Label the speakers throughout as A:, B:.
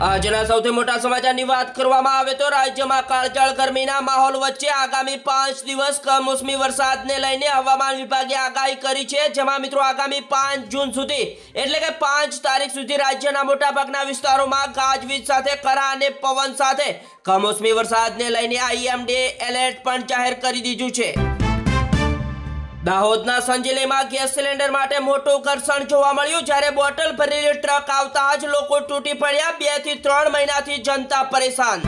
A: આજના સૌથી મોટા સમાચારની વાત કરવામાં આવે તો રાજ્યમાં કાળઝાળ ગરમીના માહોલ વચ્ચે આગામી 5 દિવસ કમોસમી વરસાદને લઈને હવામાન વિભાગે આગાહી કરી છે, જેમાં મિત્રો આગામી 5 જૂન સુધી એટલે કે 5 તારીખ સુધી રાજ્યના મોટાભાગના વિસ્તારોમાં ગાજવીજ સાથે કરા અને પવન સાથે કમોસમી વરસાદને લઈને આઈએમડીએ એલર્ટ પણ જાહેર કરી દીધું છે। દાહોદના સંજેલીમાં ગેસ સિલિન્ડર માટે મોટું ઘર્ષણ જોવા મળ્યું, જ્યારે બોટલ ભરેલી ટ્રક આવતા જ લોકો તૂટી પડ્યા। 2 થી 3 મહિનાથી જનતા પરેશાન।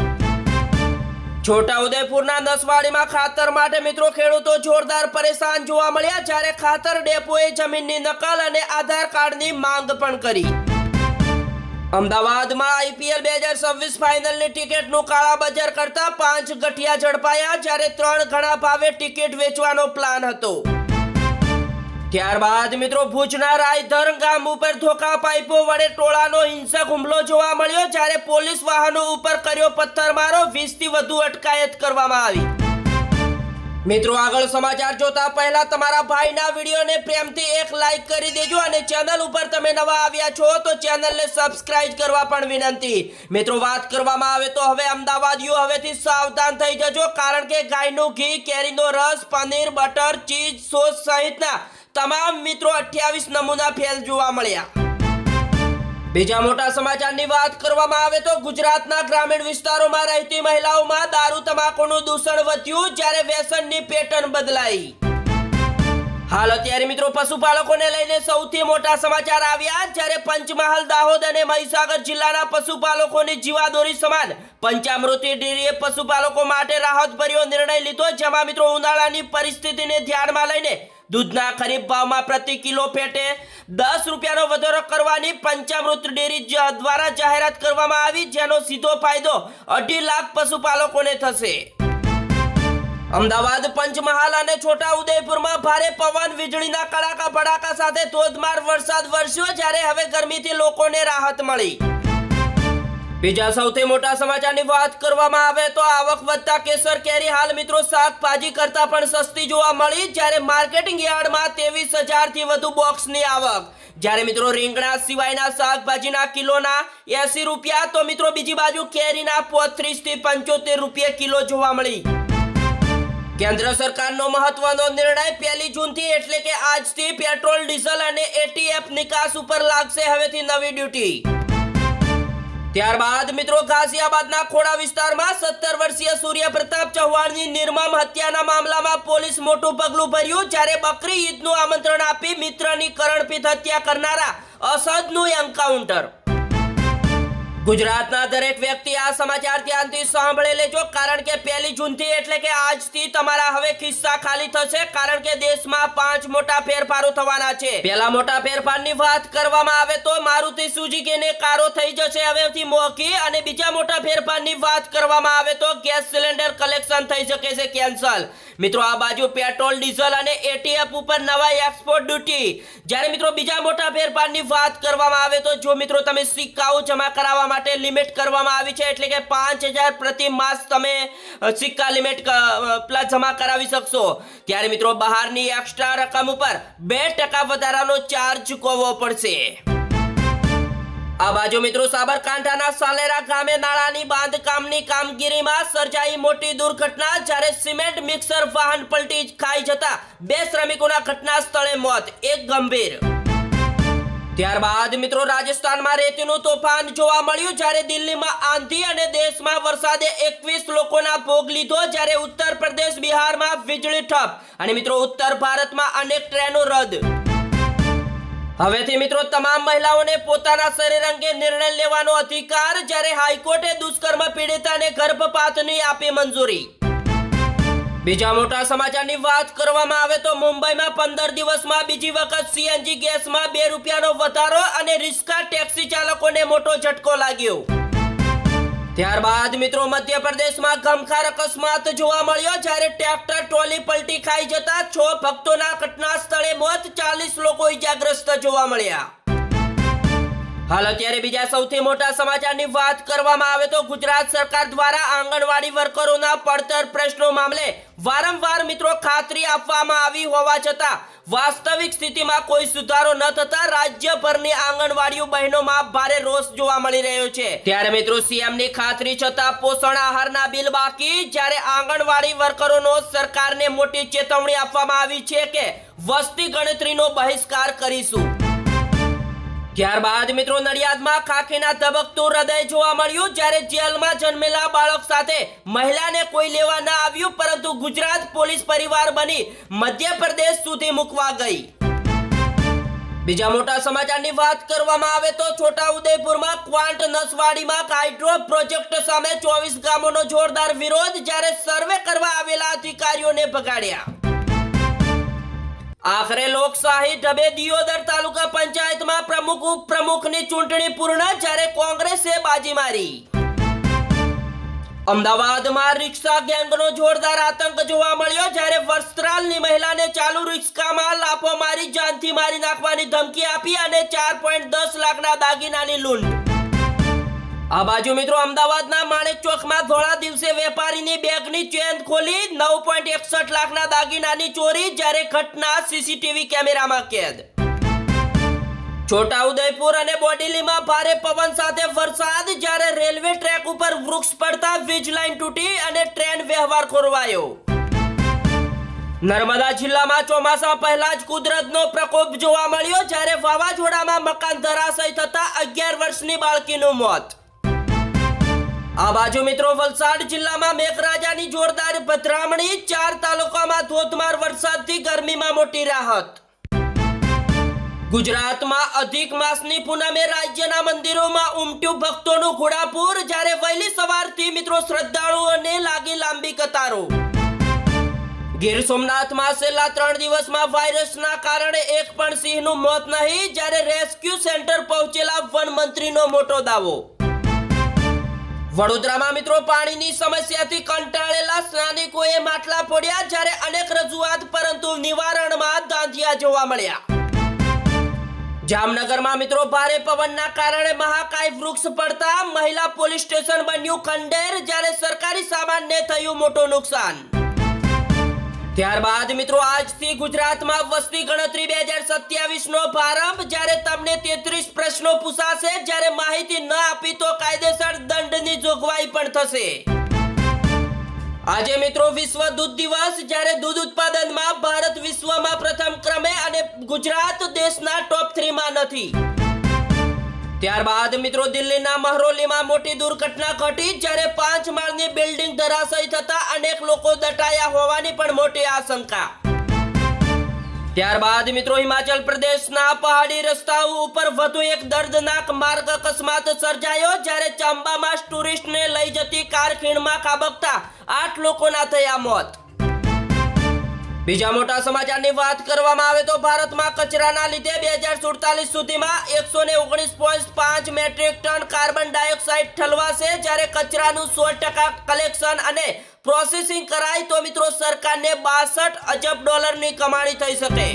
A: છોટાઉદેપુરના નસવાડીમાં ખાતર માટે મિત્રો ખેડૂતો જોરદાર પરેશાન જોવા મળ્યા, જ્યારે ખાતર ડેપોએ જમીનની નકલ અને આધાર કાર્ડની માંગ પણ કરી। અમદાવાદમાં આઈપીએલ 2026 ફાઇનલની ટિકિટનું કાળાબજાર કરતા 5 ગઠિયા ઝડપાયા, જ્યારે 3 ગણા ભાવે ટિકિટ વેચવાનો પ્લાન હતો। ત્યારબાદ મિત્રો ભુજના રાયધર ગામ ઉપર ધોકા પાઇપો વડે ટોળાનો હિંસક હુમલો જોવા મળ્યો, જ્યારે પોલીસ વાહનો ઉપર કર્યો પથ્થરમારો। 20 થી વધુ અટકાયત કરવામાં આવી। મિત્રો આગળ સમાચાર જોતા પહેલા તમારા ભાઈના વિડીયોને પ્રેમથી એક લાઈક કરી દેજો અને ચેનલ ઉપર તમે નવા આવ્યા છો તો ચેનલને સબસ્ક્રાઇબ કરવા પણ વિનંતી। મિત્રો વાત કરવામાં આવે તો હવે અમદાવાદીઓ હવેથી સાવધાન થઈ જજો, કારણ કે ગાયનું ઘી, કેરીનો રસ, પનીર, બટર, ચીઝ, સોસ સહિતના તમામ મિત્રો 28 નમૂના ફેલ જોવા મળ્યા। બીજા મોટા સમાચારની વાત કરવામાં આવે તો ગુજરાતના ગ્રામીણ વિસ્તારોમાં રહેતી મહિલાઓમાં દારૂ તમાકુનું દૂષણ વધ્યું, જ્યારે વ્યસનની પેટર્ન બદલાઈ। હાલ અત્યારે મિત્રો પશુપાલકોને લઈને સૌથી મોટા સમાચાર આવ્યા, જ્યારે પંચમહાલ, દાહોદ અને મહીસાગર જિલ્લાના પશુપાલકોની જીવાદોરી સમાન પંચામૃતિ ડેરીએ પશુપાલકો માટે રાહતભર્યો નિર્ણય લીધો, જેમાં મિત્રો ઉનાળાની પરિસ્થિતિને ધ્યાનમાં લઈને દૂધના ખરીફ ભાવમાં પ્રતિ કિલો પેટે 10 રૂપિયાનો વધારો કરવાની પંચામૃત ડેરી દ્વારા જાહેરાત કરવામાં આવી, જેનો સીધો ફાયદો 2.5 લાખ પશુપાલકોને થશે। અમદાવાદ, પંચમહાલ અને છોટાઉદેપુરમાં ભારે પવન, વીજળીના કડાકા ભડાકા સાથે ધોધમાર વરસાદ વરસ્યો, જ્યારે હવે ગરમીથી લોકોને રાહત મળી। બીજા સૌથી મોટા સમાચારની વાત કરવામાં આવે તો આવક વધતા કેસર કેરી હાલ મિત્રો શાકભાજી કરતા પણ સસ્તી જોવા મળી, જ્યારે માર્કેટિંગ યાર્ડમાં 23,000 થી વધુ બોક્સની આવક, જ્યારે મિત્રો રીંગણા સિવાયના શાકભાજીના કિલોના 80 રૂપિયા તો મિત્રો બીજી બાજુ કેરીના 35 થી 75 રૂપિયા કિલો જોવા મળી। કેન્દ્ર સરકારનો મહત્વનો નિર્ણય 1 જૂનથી એટલે કે આજથી પેટ્રોલ, ડીઝલ અને એટીએફ નિકાસ ઉપર લાગશે હવેથી નવી ડ્યુટી। ત્યારબાદ મિત્રો ગાઝિયાબાદના ખોડા વિસ્તારમાં 17 વર્ષીય સૂર્ય પ્રતાપ ચૌહાણની નિર્મમ હત્યાના મામલામાં પોલીસ મોટું પગલું ભર્યું, જ્યારે બકરી ઈદનું આમંત્રણ આપી મિત્રની કરણપીત હત્યા કરનારા અસદનું એન્કાઉન્ટર। ગુજરાતના દરેક વ્યક્તિ આ સમાચાર ધ્યાનથી સાંભળી લેજો, કારણ કે 1 જૂનથી એટલે કે આજથી તમારા હવે ખિસ્સા ખાલી થશે, કારણ કે દેશમાં 5 મોટા ફેરફારો થવાના છે। પહેલા મોટા ફેરફારની વાત કરવામાં આવે તો મારુતિ સુઝુકીને કારો થઈ જશે હવેથી મોંઘી, અને બીજા મોટા ફેરફારની વાત કરવામાં આવે તો ગેસ સિલિન્ડર કલેક્શન થઈ શકે છે કેન્સલ। મિત્રો આ બાજુ પેટ્રોલ, ડીઝલ અને એટીએફ ઉપર નવા એક્સપોર્ટ ડ્યુટી, જ્યારે મિત્રો બીજા મોટા ફેરફારની વાત કરવામાં આવે તો જો મિત્રો તમે સિક્કાઓ જમા કરાવવા માટે લિમિટ કરવામાં આવી છે, એટલે કે 5,000 પ્રતિ માસ તમે સિક્કા લિમિટ પ્લસ જમા કરાવી શકશો, ત્યારે મિત્રો બહારની એક્સ્ટ્રા રકમ ઉપર 2% વધારાનો ચાર્જ ચૂકવવો પડશે। આ બાજુ મિત્રો સાબરકાંઠાના સાલેરા ગામે નાળાની બાંધકામની કામગીરીમાં સર્જાઈ મોટી દુર્ઘટના, જ્યારે સિમેન્ટ મિક્સર વાહન પલટી ખાઈ જતા 2 શ્રમિકોના ઘટના સ્થળે મોત, 1 ગંભીર। ત્યારબાદ મિત્રો રાજસ્થાનમાં રેતીનું તોફાન જોવા મળ્યું, જ્યારે દિલ્હીમાં આંધી અને દેશમાં વરસાદે 21 લોકોના ભોગ લીધો, જ્યારે ઉત્તર પ્રદેશ, બિહારમાં વીજળી ઠપ અને મિત્રો ઉત્તર ભારતમાં અનેક ટ્રેનો રદ। હવેથી મિત્રો તમામ મહિલાઓને પોતાના શરીર અંગે નિર્ણય લેવાનો અધિકાર, જ્યારે હાઈકોર્ટે દુષ્કર્મ પીડિતાને ગર્ભપાતની આપી મંજૂરી। બીજા મોટા સમાચારની વાત કરવામાં આવે તો મુંબઈમાં 15 દિવસમાં બીજી વખત સીએનજી ગેસમાં 2 રૂપિયાનો વધારો અને રિક્ષા ટેક્સી ચાલકોને મોટો ઝટકો લાગ્યો। ત્યારબાદ મિત્રો મધ્યપ્રદેશમાં ગમખાર અકસ્માત જોવા મળ્યો, જ્યારે ટ્રેક્ટર ટ્રોલી પલટી ખાઈ જતા 6 ભક્તોના ઘટના સ્થળે મોત, 40 લોકો ઈજાગ્રસ્ત જોવા મળ્યા। હાલ અત્યારે બીજા સૌથી મોટા સમાચારની વાત કરવામાં આવે તો ગુજરાત સરકાર દ્વારા આંગણવાડી વર્કરોના પડતર પ્રશ્નો મામલે વારંવાર મિત્રો ખાતરી આપવામાં આવી હોવા છતાં વાસ્તવિક સ્થિતિમાં કોઈ સુધારો ન થતા રાજ્યભરની આંગણવાડીઓ બહેનોમાં ભારે રોષ જોવા મળી રહ્યો છે। ત્યારે મિત્રો સીએમની ખાતરી છતાં પોષણ આહારના બિલ બાકી, જ્યારે આંગણવાડી વર્કરોનો સરકારને મોટી ચેતવણી આપવામાં આવી છે કે વસ્તી ગણતરીનો બહિષ્કાર કરીશું। ત્યારબાદ મિત્રો નડિયાદમાં ખાખીના ધબકતું હૃદય જોવા મળ્યું, જ્યારે જેલમાં જન્મેલા બાળક સાથે મહિલાને કોઈ લેવા ન આવ્યું, પરંતુ ગુજરાત પોલીસ પરિવાર બની મધ્યપ્રદેશ સુધી મૂકવા ગઈ। બીજા મોટા સમાચારની વાત કરવામાં આવે તો છોટાઉદેપુરમાં ક્વાંટ નસવાડીમાં હાઇડ્રો પ્રોજેક્ટ સામે 24 ગામોનો જોરદાર વિરોધ, જ્યારે સર્વે કરવા આવેલા અધિકારીઓને ભગાડ્યા। આખરે લોકશાહી ઢબે દિયોદર તાલુકા પંચાયતમાં પ્રમુખ ઉપપ્રમુખની ચૂંટણી પૂર્ણ, જ્યારે કોંગ્રેસે બાજી મારી। અમદાવાદમાં રિક્ષા ગેંગનો જોરદાર આતંક જોવા મળ્યો, જ્યારે વસ્ત્રાલની મહિલાને ચાલુ રિક્ષામાં લાફો મારી જાનથી મારી નાખવાની ધમકી આપી અને 4.10 લાખના દાગીનાની લૂંટ। આ બાજુ મિત્રો અમદાવાદના માણેક ચોકમાં ધોળા દિવસે વેપારીની બેગની ચેન ખોલી 9.61 લાખના દાગીનાની ચોરી, જ્યારે ઘટના સીસીટીવી કેમેરામાં કેદ। છોટાઉદેપુર અને બોડેલીમાં ભારે પવન સાથે વરસાદ, જ્યારે રેલવે ટ્રેક ઉપર વૃક્ષ પડતા વીજ લાઇન તૂટી અને ટ્રેન વ્યવહાર ખોરવાયો। નર્મદા જિલ્લામાં ચોમાસા પહેલા જ કુદરતનો પ્રકોપ જોવા મળ્યો, જ્યારે વાવાઝોડામાં મકાન ધરાશય થતા 11 વર્ષની બાળકીનું મોત। આ બાજુ મિત્રો વલસાડ જિલ્લામાં મેઘરાજાની જોરદાર પધરામણી, 4 તાલુકામાં ધોધમાર વરસાદથી ગરમીમાં મોટી રાહત। ગુજરાતમાં અધિક માસની પૂનમે રાજ્યના મંદિરોમાં ઉમટ્યું ભક્તોનું ઘોડાપૂર, જ્યારે વહેલી સવારથી મિત્રો શ્રદ્ધાળુઓને લાગી લાંબી કતારો। ગીર સોમનાથમાં છેલ્લા 3 દિવસમાં વાયરસના કારણે એક પણ સિંહનું મોત નહીં, જ્યારે રેસ્ક્યુ સેન્ટર પહોંચેલા વન મંત્રીનો મોટો દાવો। વડોદરામાં મિત્રો પાણીની સમસ્યાથી કંટાળેલા સ્થાનિકોએ માટલા ફોડ્યા, જ્યારે અનેક રજૂઆત પરંતુ નિવારણમાં દાંધિયા જોવા મળ્યા। જામનગરમાં મિત્રો ભારે પવનના કારણે મહાકાય વૃક્ષ પડતા મહિલા પોલીસ સ્ટેશન બન્યું ખંડેર, જ્યારે સરકારી સામાનને થયું મોટું નુકસાન। ત્યારબાદ મિત્રો આજથી ગુજરાતમાં વસ્તી ગણતરી 2027નો પ્રારંભ, જ્યારે તમને 33 પ્રશ્નો પૂછાશે, જ્યારે માહિતી ન આપી તો કાયદેસર દંડની જોગવાઈ પણ થશે। આજે મિત્રો વિશ્વ દૂધ દિવસ, જ્યારે દૂધ ઉત્પાદનમાં ભારત વિશ્વમાં પ્રથમ ક્રમે અને ગુજરાત દેશના ટોપ 3માં નથી। ત્યારબાદ મિત્રો દિલ્હીના મહરૌલીમાં મોટી દુર્ઘટના ઘટી, જ્યારે 5 માળની બિલ્ડિંગ ધરાશય થતા અનેક લોકો દટાયા હોવાની પણ મોટી આશંકા। ત્યારબાદ મિત્રો હિમાચલ પ્રદેશના પહાડી રસ્તાઓ ઉપર વધુ એક દર્દનાક માર્ગ અકસ્માત સર્જાયો, જ્યારે ચંબામાં ટુરિસ્ટને લઈ જતી કાર ખીણમાં ખાબકતા 8 લોકોના થયા મોત। બીજા મોટા સમાચારની વાત કરવામાં આવે તો ભારતમાં કચરાના લીધે 2047 સુધીમાં 119.5 મેટ્રિક ટન કાર્બન ડાયોક્સાઇડ ઠલવાશે, જ્યારે કચરાનું 100% કલેક્શન અને પ્રોસેસિંગ કરાય તો મિત્રો સરકારને $62 અજબ ની કમાણી થઈ શકે।